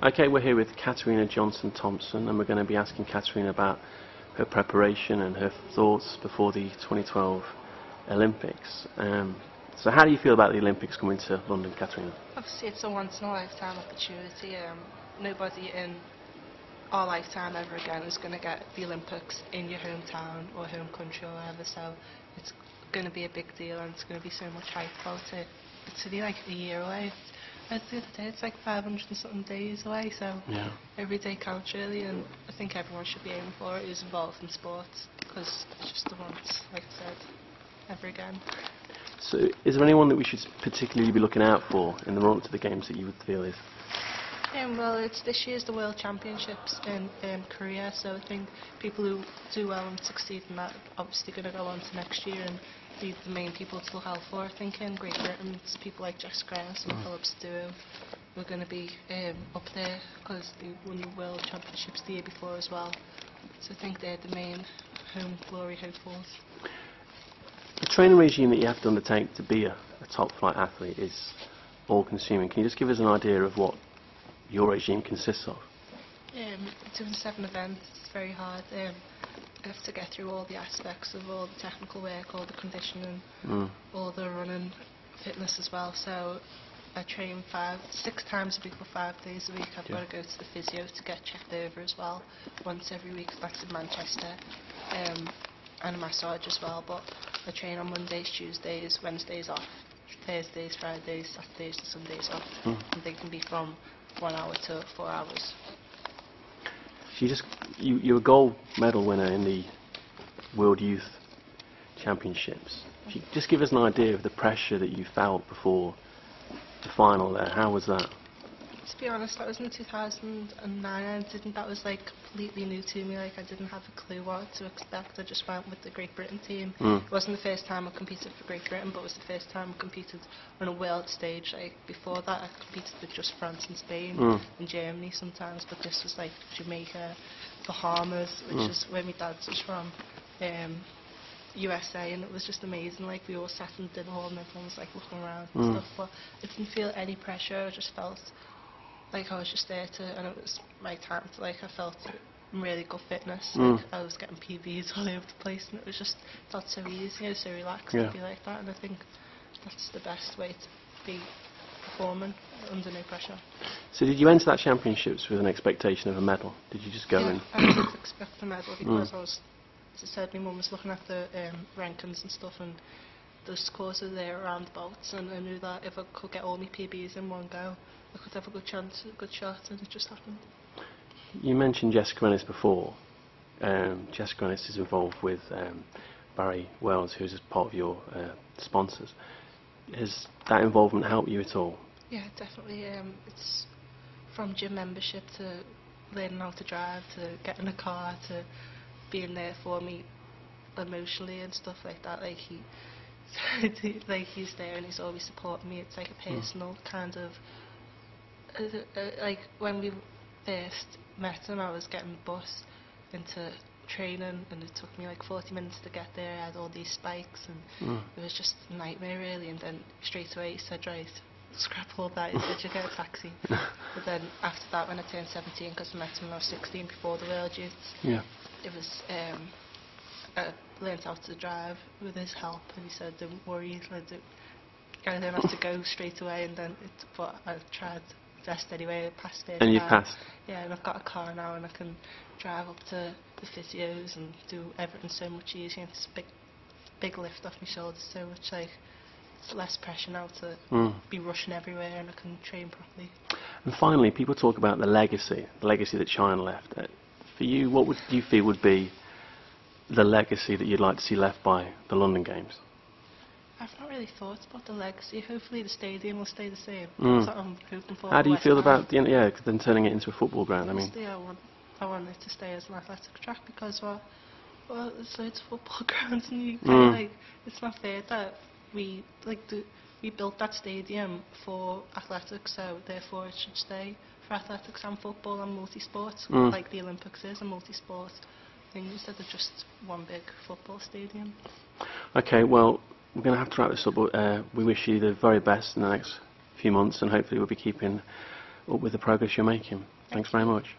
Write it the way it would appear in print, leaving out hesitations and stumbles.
Okay, we're here with Katarina Johnson Thompson, and we're going to be asking Katarina about her preparation and her thoughts before the 2012 Olympics. So how do you feel about the Olympics coming to London, Katarina? Obviously it's a once-in-a-lifetime opportunity. Nobody in our lifetime ever again is going to get the Olympics in your hometown or home country or wherever, so it's going to be a big deal and it's going to be so much hype about it. It's only like a year away. The other day it's like 500 and something days away, so yeah, every day counts really, and I think everyone should be aiming for it who's involved in sports, because it's just the once, like I said, ever again. So is there anyone that we should particularly be looking out for in the run-up to the games that you would feel is? Well, this year's the World Championships in Korea, so I think people who do well and succeed in that are obviously going to go on to next year and be the main people to look out for. I think in Great Britain it's people like Jessica Ennis and Phillips Duo who are going to be up there because they won the World Championships the year before as well. So I think they're the main home glory hopefuls. The training regime that you have to undertake to be a top flight athlete is all-consuming. Can you just give us an idea of what your regime consists of? Doing 7 events, it's very hard. I have to get through all the aspects of all the technical work, all the conditioning, all the running, fitness as well. So I train 6 times a week for 5 days a week. I've got to go to the physio to get checked over as well, once every week. That's in Manchester, and a massage as well. But I train on Mondays, Tuesdays, Wednesdays off, Thursdays, Fridays, Saturdays and Sundays off. And they can be from 1 hour to 4 hours. You're a gold medal winner in the World Youth Championships. If you just give us an idea of the pressure that you felt before the final there, how was that? To be honest, that was in 2009. That was like completely new to me. Like I didn't have a clue what to expect. I just went with the Great Britain team. It wasn't the first time I competed for Great Britain, but it was the first time I competed on a world stage. Like before that, I competed with just France and Spain and Germany sometimes. But this was like Jamaica, Bahamas, which is where my dad's is from. USA, and it was just amazing. Like we all sat in the dinner hall and everyone was like looking around and stuff, but I didn't feel any pressure. I just felt like I was just there and it was my time to, like, I felt in really good fitness. Like I was getting PBs all over the place, and it was just felt so easy, so relaxed to be like that. And I think that's the best way to be performing under no pressure. So did you enter that championships with an expectation of a medal? Did you just go in? I didn't expect a medal because I was, as I said, my mum was looking at the rankings and stuff, and the scores were there around the boats, and I knew that if I could get all my PBs in one go, I could have a good chance, a good shot, and it just happened. You mentioned Jessica Ennis before. Jessica Ennis is involved with Barrie Wells, who's part of your sponsors. Has that involvement helped you at all? Yeah, definitely. It's from gym membership to learning how to drive, to getting a car, to being there for me emotionally and stuff like that. Like he's there and he's always supporting me. It's like a personal kind of like when we first met him, I was getting the bus into training and it took me like 40 minutes to get there. I had all these spikes and it was just a nightmare really, and then straight away he said, right, scrap all that, he said you get a taxi. But then after that, when I turned 17, because I met him when I was 16 before the World Youth, it was I learnt how to drive with his help, and he said don't worry, I don't have to go straight away, and then but I tried best anyway. I passed first. And you passed? Yeah, and I've got a car now and I can drive up to the physios and do everything so much easier, and it's a big lift off my shoulders, so much like it's less pressure now to be rushing everywhere, and I can train properly. And finally, people talk about the legacy that China left. For you, what would you feel would be the legacy that you'd like to see left by the London Games? I've not really thought about the legacy. Hopefully the stadium will stay the same. That's what I'm hoping for. How do you feel about then turning it into a football ground? Honestly, I want it to stay as an athletic track, because well, there's loads of football grounds in the UK. Like, it's not fair that we built that stadium for athletics, so therefore it should stay for athletics and football and multi-sport, like the Olympics is a multi-sport thing instead of just one big football stadium. Okay, well, we're going to have to wrap this up, but we wish you the very best in the next few months, and hopefully we'll be keeping up with the progress you're making. Thanks very much.